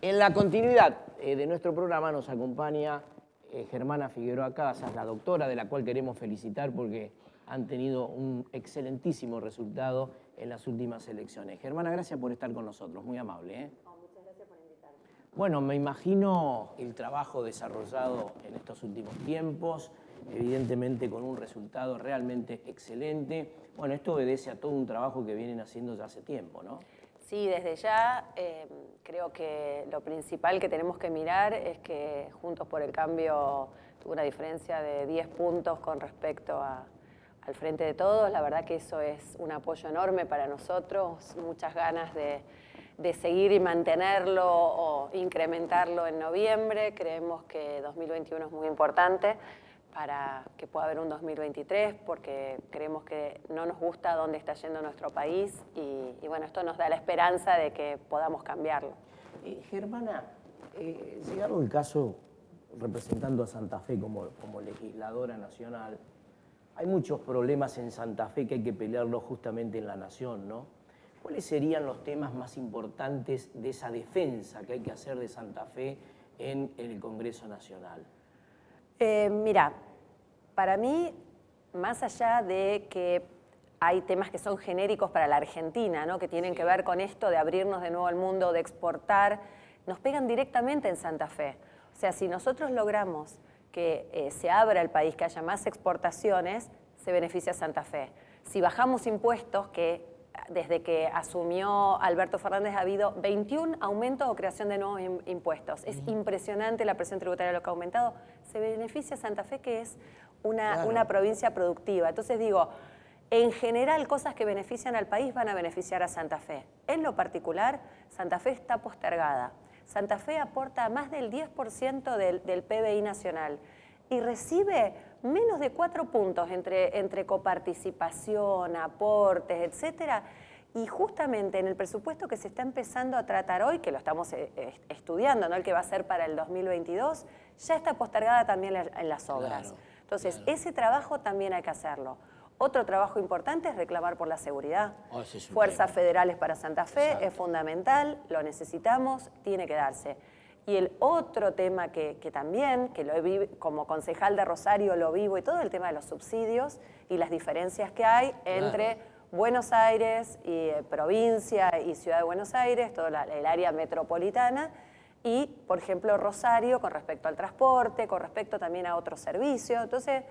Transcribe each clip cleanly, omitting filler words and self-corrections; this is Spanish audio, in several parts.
En la continuidad de nuestro programa nos acompaña Germana Figueroa Casas, la doctora, de la cual queremos felicitar porque han tenido un excelentísimo resultado en las últimas elecciones. Germana, gracias por estar con nosotros, muy amable. Muchas gracias por invitarme. Bueno, me imagino el trabajo desarrollado en estos últimos tiempos, evidentemente con un resultado realmente excelente. Bueno, esto obedece a todo un trabajo que vienen haciendo ya hace tiempo, ¿no? Sí, desde ya creo que lo principal que tenemos que mirar es que Juntos por el Cambio tuvo una diferencia de 10 puntos con respecto al Frente de Todos. La verdad que eso es un apoyo enorme para nosotros, muchas ganas de seguir y mantenerlo o incrementarlo en noviembre. Creemos que 2021 es muy importante para que pueda haber un 2023, porque creemos que no nos gusta dónde está yendo nuestro país y bueno, esto nos da la esperanza de que podamos cambiarlo. Germana, llegado el caso, representando a Santa Fe como legisladora nacional, hay muchos problemas en Santa Fe que hay que pelearlos justamente en la nación, ¿no? ¿Cuáles serían los temas más importantes de esa defensa que hay que hacer de Santa Fe en el Congreso Nacional? Mira, para mí, más allá de que hay temas que son genéricos para la Argentina, ¿no? Que tienen que ver con esto de abrirnos de nuevo al mundo, de exportar, nos pegan directamente en Santa Fe. O sea, si nosotros logramos que se abra el país, que haya más exportaciones, se beneficia Santa Fe. Si bajamos impuestos, que desde que asumió Alberto Fernández ha habido 21 aumentos o creación de nuevos impuestos. Es impresionante la presión tributaria lo que ha aumentado. Se beneficia Santa Fe, que es una provincia productiva. Entonces digo, en general cosas que benefician al país van a beneficiar a Santa Fe. En lo particular, Santa Fe está postergada. Santa Fe aporta más del 10% del PBI nacional y recibe menos de 4 puntos entre coparticipación, aportes, etcétera. Y justamente en el presupuesto que se está empezando a tratar hoy, que lo estamos estudiando, ¿no? El que va a ser para el 2022, ya está postergada también en las obras. Claro, entonces, ese trabajo también hay que hacerlo. Otro trabajo importante es reclamar por la seguridad. Fuerzas federales para Santa Fe es fundamental, lo necesitamos, tiene que darse. Y el otro tema que también, que lo como concejal de Rosario lo vivo y todo, el tema de los subsidios y las diferencias que hay entre Buenos Aires y provincia y Ciudad de Buenos Aires, toda el área metropolitana, y, por ejemplo, Rosario con respecto al transporte, con respecto también a otros servicios. Entonces,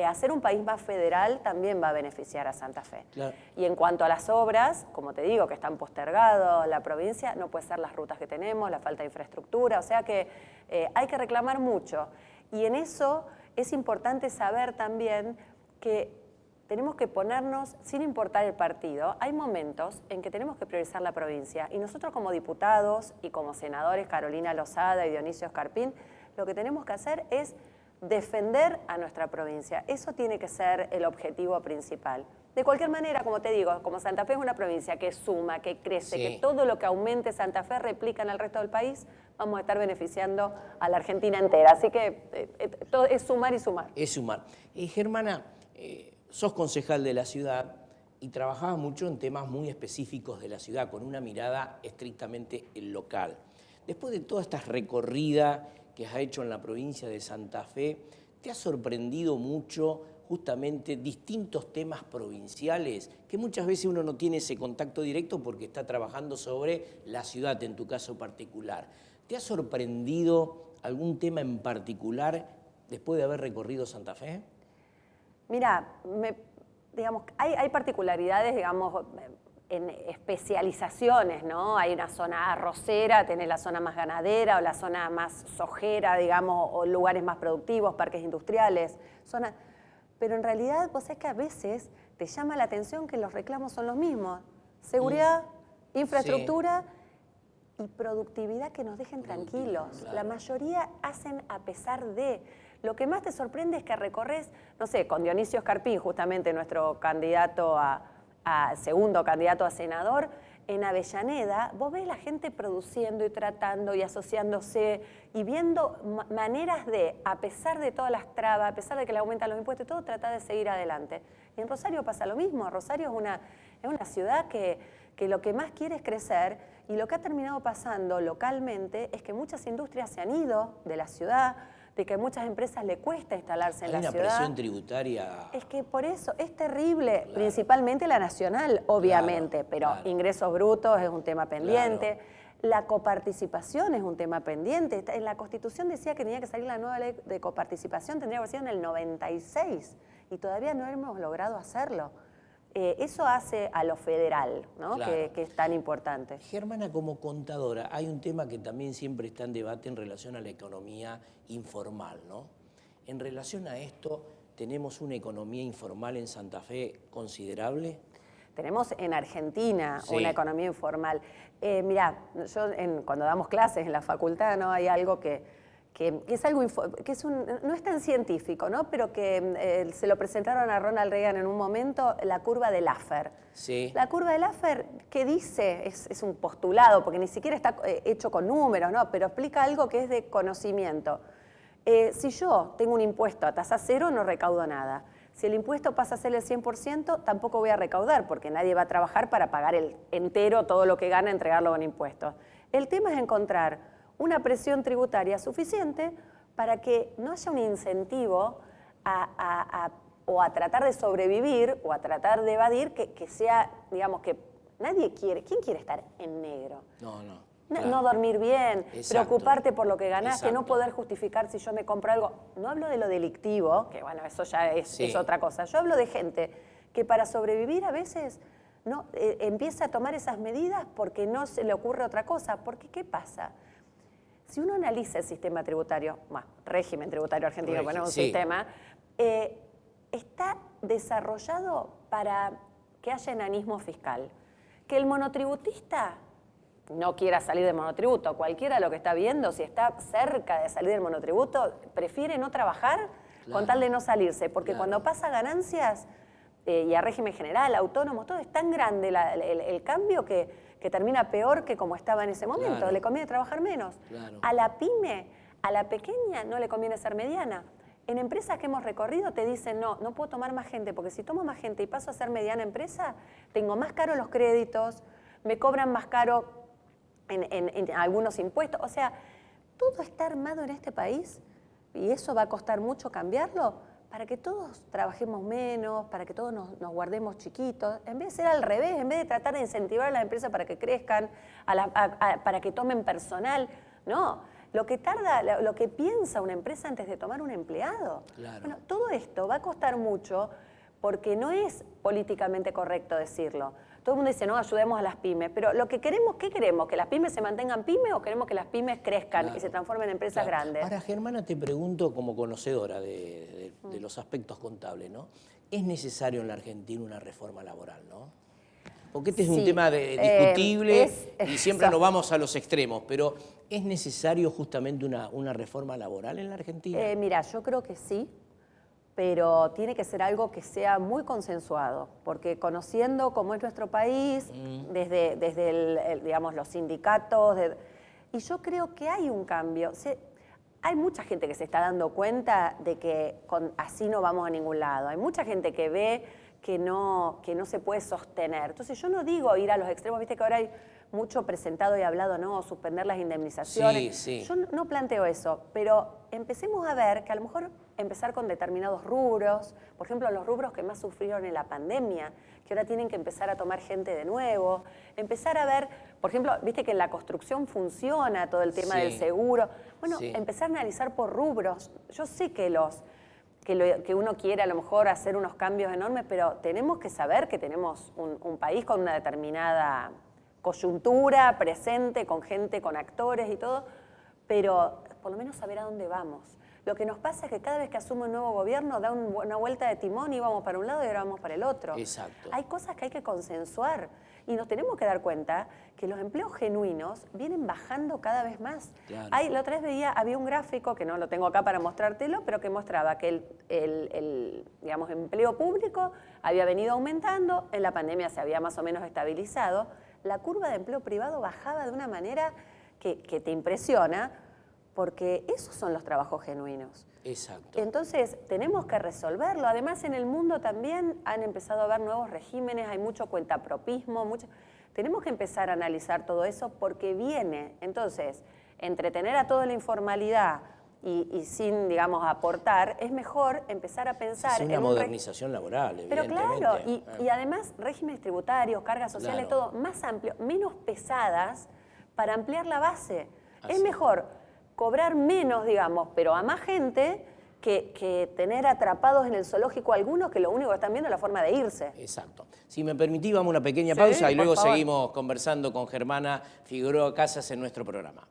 hacer un país más federal también va a beneficiar a Santa Fe. Claro. Y en cuanto a las obras, como te digo, que están postergados la provincia, no puede ser las rutas que tenemos, la falta de infraestructura, o sea que hay que reclamar mucho. Y en eso es importante saber también que tenemos que ponernos, sin importar el partido, hay momentos en que tenemos que priorizar la provincia. Y nosotros como diputados y como senadores, Carolina Lozada y Dionisio Escarpín, lo que tenemos que hacer es defender a nuestra provincia. Eso tiene que ser el objetivo principal. De cualquier manera, como te digo, como Santa Fe es una provincia que suma, que crece, que todo lo que aumente Santa Fe replica en el resto del país, vamos a estar beneficiando a la Argentina entera. Así que todo es sumar y sumar. Es sumar. Germana, sos concejal de la ciudad y trabajabas mucho en temas muy específicos de la ciudad, con una mirada estrictamente local. Después de toda esta recorrida que has hecho en la provincia de Santa Fe, ¿te ha sorprendido mucho justamente distintos temas provinciales que muchas veces uno no tiene ese contacto directo porque está trabajando sobre la ciudad en tu caso particular? ¿Te ha sorprendido algún tema en particular después de haber recorrido Santa Fe? Mira, digamos, hay particularidades, digamos, en especializaciones, ¿no? Hay una zona arrocera, tenés la zona más ganadera o la zona más sojera, digamos, o lugares más productivos, parques industriales, pero en realidad vos sabés que a veces te llama la atención que los reclamos son los mismos. Seguridad, infraestructura y productividad que nos dejen tranquilos. Claro. La mayoría hacen a pesar de. Lo que más te sorprende es que recorres, no sé, con Dionisio Escarpín, justamente nuestro candidato segundo candidato a senador, en Avellaneda, vos ves la gente produciendo y tratando y asociándose y viendo maneras de, a pesar de todas las trabas, a pesar de que le aumentan los impuestos y todo, tratar de seguir adelante. Y en Rosario pasa lo mismo. Rosario es una ciudad que que lo que más quiere es crecer, y lo que ha terminado pasando localmente es que muchas industrias se han ido de la ciudad, de que a muchas empresas le cuesta instalarse en la ciudad. Hay una presión tributaria. Es que por eso es terrible, claro. Principalmente la nacional, obviamente, claro, pero claro. Ingresos brutos es un tema pendiente. Claro. La coparticipación es un tema pendiente. En la Constitución decía que tenía que salir la nueva ley de coparticipación, tendría que haber sido en el 96, y todavía no hemos logrado hacerlo. Eso hace a lo federal, ¿no? Claro. que es tan importante. Germana, como contadora, hay un tema que también siempre está en debate en relación a la economía informal, ¿no? En relación a esto, ¿tenemos una economía informal en Santa Fe considerable? Tenemos en Argentina una economía informal. Mirá, yo cuando damos clases en la facultad, ¿no? Hay algo que es algo que no es tan científico, ¿no? Pero que se lo presentaron a Ronald Reagan en un momento, la curva de Laffer. Sí. La curva de Laffer, ¿qué dice? Es un postulado, porque ni siquiera está hecho con números, ¿no? Pero explica algo que es de conocimiento. Si yo tengo un impuesto a tasa cero, no recaudo nada. Si el impuesto pasa a ser el 100%, tampoco voy a recaudar, porque nadie va a trabajar para pagar el entero, todo lo que gana, entregarlo con impuestos. El tema es encontrar una presión tributaria suficiente para que no haya un incentivo o a tratar de sobrevivir o a tratar de evadir que sea, digamos, que nadie quiere. ¿Quién quiere estar en negro? No. Claro. No dormir bien, preocuparte por lo que ganaste, no poder justificar si yo me compro algo. No hablo de lo delictivo, que bueno, eso ya es otra cosa. Yo hablo de gente que para sobrevivir a veces no empieza a tomar esas medidas porque no se le ocurre otra cosa. Porque, ¿qué pasa? Si uno analiza el sistema tributario, régimen tributario argentino, ponemos un sistema, está desarrollado para que haya enanismo fiscal. Que el monotributista no quiera salir del monotributo, cualquiera lo que está viendo, si está cerca de salir del monotributo, prefiere no trabajar con tal de no salirse, porque cuando pasa ganancias, y a régimen general, autónomos, todo es tan grande el cambio que termina peor que como estaba en ese momento, le conviene trabajar menos. A la pyme, a la pequeña, no le conviene ser mediana. En empresas que hemos recorrido te dicen, no puedo tomar más gente, porque si tomo más gente y paso a ser mediana empresa, tengo más caro los créditos, me cobran más caro en algunos impuestos. O sea, todo está armado en este país y eso va a costar mucho cambiarlo para que todos trabajemos menos, para que todos nos guardemos chiquitos, en vez de ser al revés, en vez de tratar de incentivar a las empresas para que crezcan, para que tomen personal. No, lo que tarda, lo que piensa una empresa antes de tomar un empleado. Claro. Bueno, todo esto va a costar mucho porque no es políticamente correcto decirlo. Todo el mundo dice, no, ayudemos a las pymes, pero lo que queremos, ¿qué queremos? ¿Que las pymes se mantengan pymes o queremos que las pymes crezcan y se transformen en empresas grandes? Ahora, Germana, te pregunto como conocedora de los aspectos contables, ¿no? ¿Es necesario en la Argentina una reforma laboral, no? Porque este es un tema discutible y siempre nos vamos a los extremos, pero ¿es necesario justamente una reforma laboral en la Argentina? Mira, yo creo que sí, pero tiene que ser algo que sea muy consensuado, porque conociendo cómo es nuestro país, desde digamos, los sindicatos, y yo creo que hay un cambio. Hay mucha gente que se está dando cuenta de que así no vamos a ningún lado. Hay mucha gente que ve que no se puede sostener. Entonces yo no digo ir a los extremos, viste que ahora hay mucho presentado y hablado, no, suspender las indemnizaciones. Sí. Yo no planteo eso, pero empecemos a ver que a lo mejor empezar con determinados rubros, por ejemplo, los rubros que más sufrieron en la pandemia, que ahora tienen que empezar a tomar gente de nuevo, empezar a ver, por ejemplo, viste que en la construcción funciona todo el tema del seguro, bueno, empezar a analizar por rubros. Yo sé que uno quiere a lo mejor hacer unos cambios enormes, pero tenemos que saber que tenemos un país con una determinada coyuntura presente, con gente, con actores y todo, pero por lo menos saber a dónde vamos. Lo que nos pasa es que cada vez que asume un nuevo gobierno da una vuelta de timón y vamos para un lado y ahora vamos para el otro. Exacto. Hay cosas que hay que consensuar y nos tenemos que dar cuenta que los empleos genuinos vienen bajando cada vez más. Claro. La otra vez había un gráfico, que no lo tengo acá para mostrártelo, pero que mostraba que el digamos, empleo público había venido aumentando, en la pandemia se había más o menos estabilizado. La curva de empleo privado bajaba de una manera que te impresiona, porque esos son los trabajos genuinos. Exacto. Entonces, tenemos que resolverlo. Además, en el mundo también han empezado a haber nuevos regímenes, hay mucho cuentapropismo, tenemos que empezar a analizar todo eso porque viene. Entonces, entretener a toda la informalidad y sin, digamos, aportar, es mejor empezar a pensar... Es una modernización laboral, pero evidentemente. Claro, y además regímenes tributarios, cargas sociales, todo más amplio, menos pesadas para ampliar la base. Así. Es mejor cobrar menos, digamos, pero a más gente que tener atrapados en el zoológico algunos que lo único que están viendo es la forma de irse. Exacto. Si me permitís, vamos a una pequeña pausa y luego seguimos conversando con Germana Figueroa Casas en nuestro programa.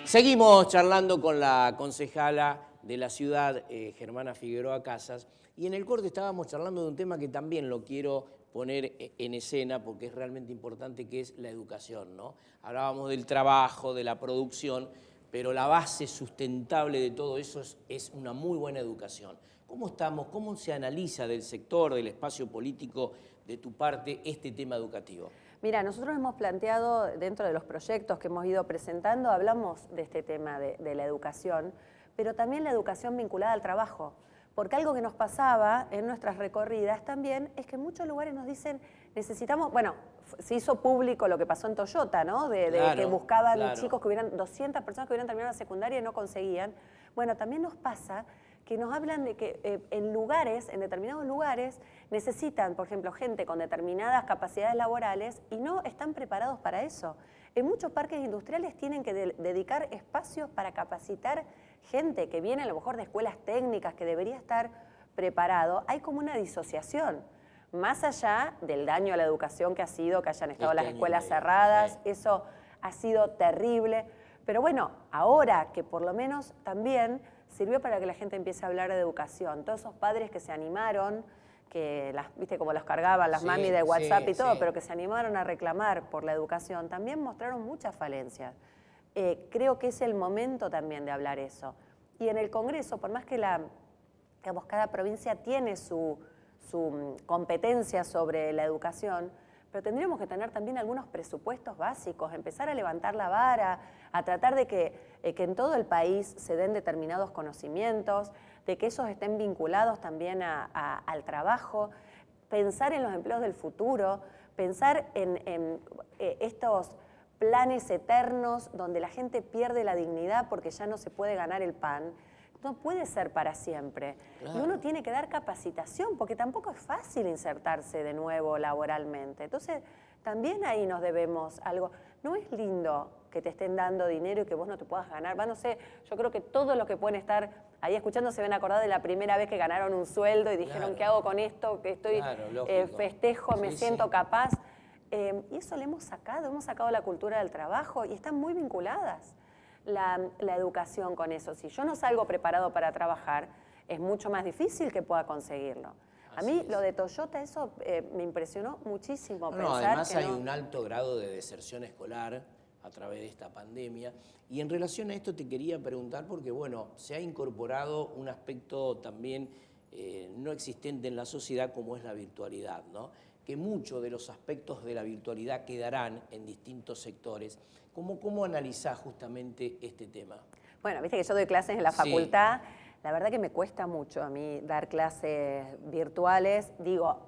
Seguimos charlando con la concejala de la ciudad, Germana Figueroa Casas, y en el corte estábamos charlando de un tema que también lo quiero poner en escena porque es realmente importante, que es la educación, ¿no? Hablábamos del trabajo, de la producción, pero la base sustentable de todo eso es una muy buena educación. ¿Cómo estamos? ¿Cómo se analiza del sector, del espacio político, de tu parte, este tema educativo? Mira, nosotros hemos planteado, dentro de los proyectos que hemos ido presentando, hablamos de este tema de la educación, pero también la educación vinculada al trabajo. Porque algo que nos pasaba en nuestras recorridas también es que en muchos lugares nos dicen, necesitamos, bueno, se hizo público lo que pasó en Toyota, ¿no? Claro, que buscaban chicos que hubieran, 200 personas que hubieran terminado la secundaria y no conseguían. Bueno, también nos pasa que nos hablan de que en determinados lugares, necesitan, por ejemplo, gente con determinadas capacidades laborales y no están preparados para eso. En muchos parques industriales tienen que dedicar espacios para capacitar gente que viene a lo mejor de escuelas técnicas, que debería estar preparado. Hay como una disociación, más allá del daño a la educación que ha sido, que hayan estado las escuelas cerradas, eso ha sido terrible. Pero bueno, ahora que por lo menos también sirvió para que la gente empiece a hablar de educación. Todos esos padres que se animaron, que viste como los cargaban las mami de WhatsApp y todo, pero que se animaron a reclamar por la educación, también mostraron muchas falencias. Creo que es el momento también de hablar eso. Y en el Congreso, por más que digamos, cada provincia tiene su competencia sobre la educación, pero tendríamos que tener también algunos presupuestos básicos, empezar a levantar la vara, a tratar de que en todo el país se den determinados conocimientos, de que esos estén vinculados también al trabajo, pensar en los empleos del futuro, pensar en estos planes eternos donde la gente pierde la dignidad porque ya no se puede ganar el pan. No puede ser para siempre. Claro. Y uno tiene que dar capacitación, porque tampoco es fácil insertarse de nuevo laboralmente. Entonces, también ahí nos debemos algo. No es lindo que te estén dando dinero y que vos no te puedas ganar. No sé, yo creo que todos los que pueden estar ahí escuchando se ven acordar de la primera vez que ganaron un sueldo y dijeron, claro, ¿qué hago con esto? Que estoy festejo, me siento capaz. Y eso le hemos sacado la cultura del trabajo y están muy vinculadas. La educación con eso. Si yo no salgo preparado para trabajar, es mucho más difícil que pueda conseguirlo. A mí lo de Toyota, eso me impresionó muchísimo. Además hay un alto grado de deserción escolar a través de esta pandemia. Y en relación a esto te quería preguntar, porque bueno, se ha incorporado un aspecto también no existente en la sociedad como es la virtualidad, ¿no? Que muchos de los aspectos de la virtualidad quedarán en distintos sectores. ¿Cómo analizás justamente este tema? Bueno, viste que yo doy clases en la facultad. La verdad que me cuesta mucho a mí dar clases virtuales. Digo,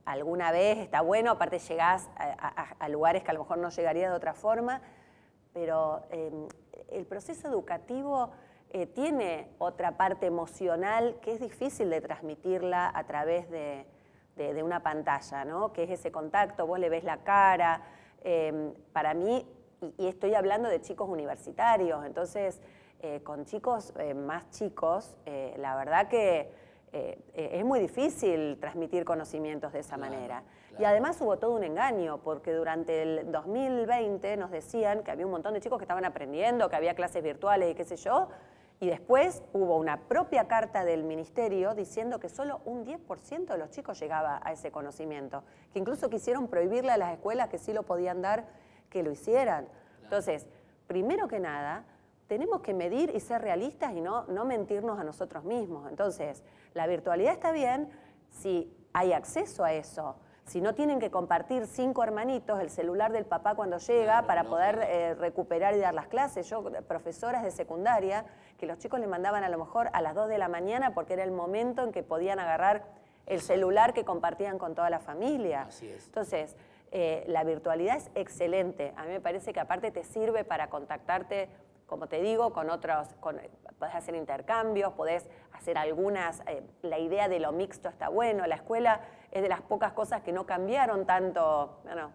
alguna vez está bueno, aparte llegás a lugares que a lo mejor no llegarías de otra forma, pero el proceso educativo tiene otra parte emocional que es difícil de transmitirla a través de una pantalla, ¿no? Que es ese contacto, vos le ves la cara. Para mí, y estoy hablando de chicos universitarios, entonces con chicos más chicos, la verdad que es muy difícil transmitir conocimientos de esa manera. Claro. Y además hubo todo un engaño, porque durante el 2020 nos decían que había un montón de chicos que estaban aprendiendo, que había clases virtuales y qué sé yo, y después hubo una propia carta del ministerio diciendo que solo un 10% de los chicos llegaba a ese conocimiento, que incluso quisieron prohibirle a las escuelas que sí lo podían dar, que lo hicieran. Claro. Entonces, primero que nada, tenemos que medir y ser realistas y no mentirnos a nosotros mismos. Entonces, la virtualidad está bien si hay acceso a eso. Si no tienen que compartir 5 hermanitos el celular del papá cuando llega para poder recuperar y dar las clases. Yo, profesoras de secundaria, que los chicos le mandaban a lo mejor a las 2 de la mañana porque era el momento en que podían agarrar el celular que compartían con toda la familia. Así es. Entonces, la virtualidad es excelente. A mí me parece que aparte te sirve para contactarte, como te digo, con otros, podés hacer intercambios, podés hacer algunas, la idea de lo mixto está bueno, la escuela es de las pocas cosas que no cambiaron tanto, bueno,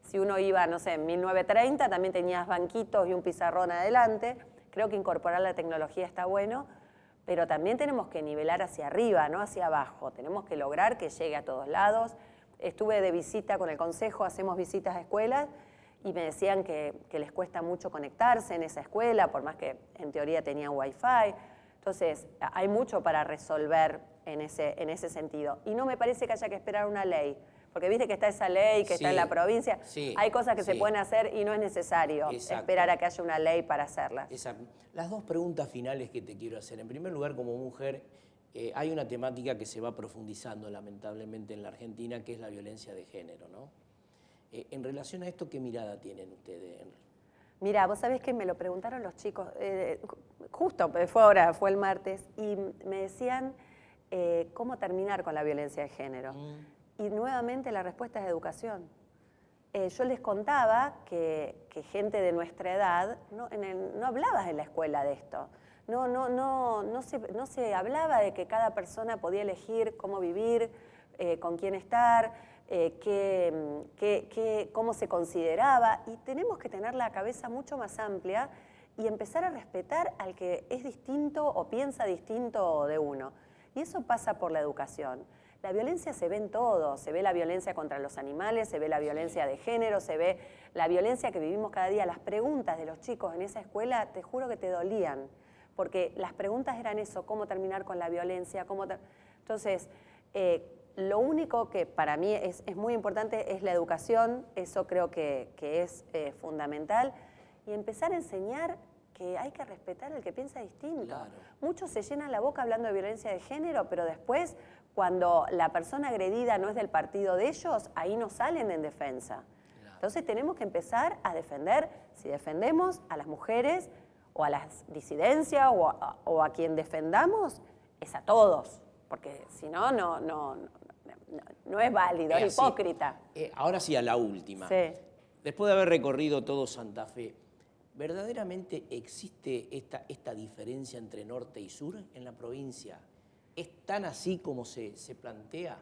si uno iba, no sé, en 1930 también tenías banquitos y un pizarrón adelante, creo que incorporar la tecnología está bueno, pero también tenemos que nivelar hacia arriba, no hacia abajo, tenemos que lograr que llegue a todos lados. Estuve de visita con el consejo, hacemos visitas a escuelas, y me decían que les cuesta mucho conectarse en esa escuela, por más que en teoría tenían Wi-Fi. Entonces, hay mucho para resolver en ese sentido. Y no me parece que haya que esperar una ley, porque viste que está esa ley, que está en la provincia. Hay cosas que se pueden hacer y no es necesario esperar a que haya una ley para hacerlas. Exacto. Las dos preguntas finales que te quiero hacer. En primer lugar, como mujer, hay una temática que se va profundizando lamentablemente en la Argentina, que es la violencia de género, ¿no? En relación a esto, ¿qué mirada tienen ustedes? Mira, vos sabés que me lo preguntaron los chicos, justo fue ahora, fue el martes, y me decían cómo terminar con la violencia de género. Y nuevamente la respuesta es educación. Yo les contaba que gente de nuestra edad no hablaba en la escuela de esto. No se hablaba de que cada persona podía elegir cómo vivir, con quién estar, cómo se consideraba, y tenemos que tener la cabeza mucho más amplia y empezar a respetar al que es distinto o piensa distinto de uno. Y eso pasa por la educación. La violencia se ve en todo, se ve la violencia contra los animales, se ve la violencia de género, se ve la violencia que vivimos cada día. Las preguntas de los chicos en esa escuela, te juro que te dolían, porque las preguntas eran eso, cómo terminar con la violencia, Entonces, lo único que para mí es muy importante es la educación, eso creo que es fundamental, y empezar a enseñar que hay que respetar al que piensa distinto. Claro. Muchos se llenan la boca hablando de violencia de género, pero después, cuando la persona agredida no es del partido de ellos, ahí no salen en defensa. Claro. Entonces tenemos que empezar a defender, si defendemos a las mujeres o a las disidencias o a quien defendamos, es a todos, porque si no, no es válido, es hipócrita. Ahora sí, a la última. Sí. Después de haber recorrido todo Santa Fe, ¿verdaderamente existe esta diferencia entre norte y sur en la provincia? ¿Es tan así como se plantea?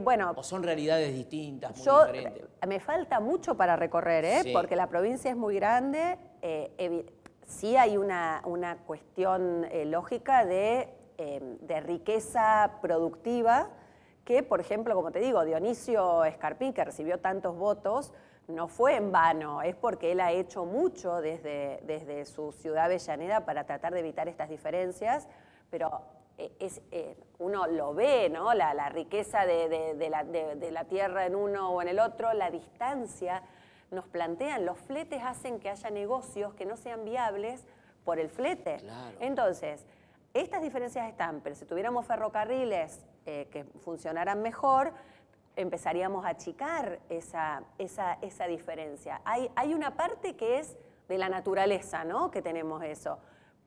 Bueno, ¿O son realidades distintas, muy diferentes? Me falta mucho para recorrer, porque la provincia es muy grande. Sí hay una cuestión lógica de riqueza productiva, que, por ejemplo, como te digo, Dionisio Escarpín, que recibió tantos votos, no fue en vano, es porque él ha hecho mucho desde su ciudad Avellaneda para tratar de evitar estas diferencias, pero uno lo ve, ¿no? La riqueza de la tierra en uno o en el otro, la distancia, nos plantean, los fletes hacen que haya negocios que no sean viables por el flete. Claro. Entonces, estas diferencias están, pero si tuviéramos ferrocarriles que funcionaran mejor, empezaríamos a achicar esa diferencia. Hay una parte que es de la naturaleza, ¿no? Que tenemos eso.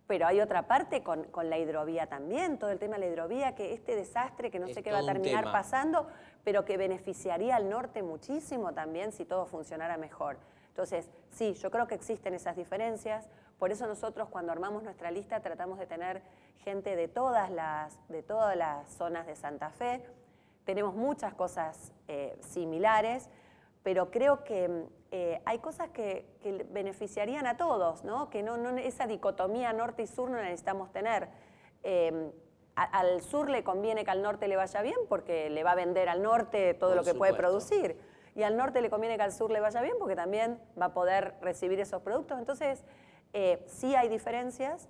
Pero hay otra parte con la hidrovía también, todo el tema de la hidrovía, que este desastre que no sé qué va a terminar pasando, pero que beneficiaría al norte muchísimo también si todo funcionara mejor. Entonces, sí, yo creo que existen esas diferencias, por eso nosotros cuando armamos nuestra lista tratamos de tener gente de todas las zonas de Santa Fe. Tenemos muchas cosas similares, pero creo que hay cosas que beneficiarían a todos, ¿no? Que esa dicotomía norte y sur no la necesitamos tener. Al sur le conviene que al norte le vaya bien porque le va a vender al norte todo lo que puede producir. Y al norte le conviene que al sur le vaya bien porque también va a poder recibir esos productos. Entonces, sí hay diferencias,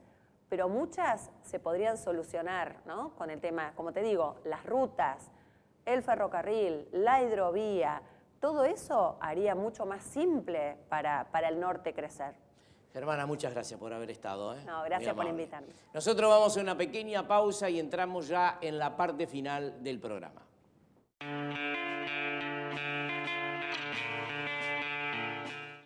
pero muchas se podrían solucionar, ¿no? Con el tema, como te digo, las rutas, el ferrocarril, la hidrovía, todo eso haría mucho más simple para el norte crecer. Germana, muchas gracias por haber estado. No, gracias por invitarme. Nosotros vamos a una pequeña pausa y entramos ya en la parte final del programa.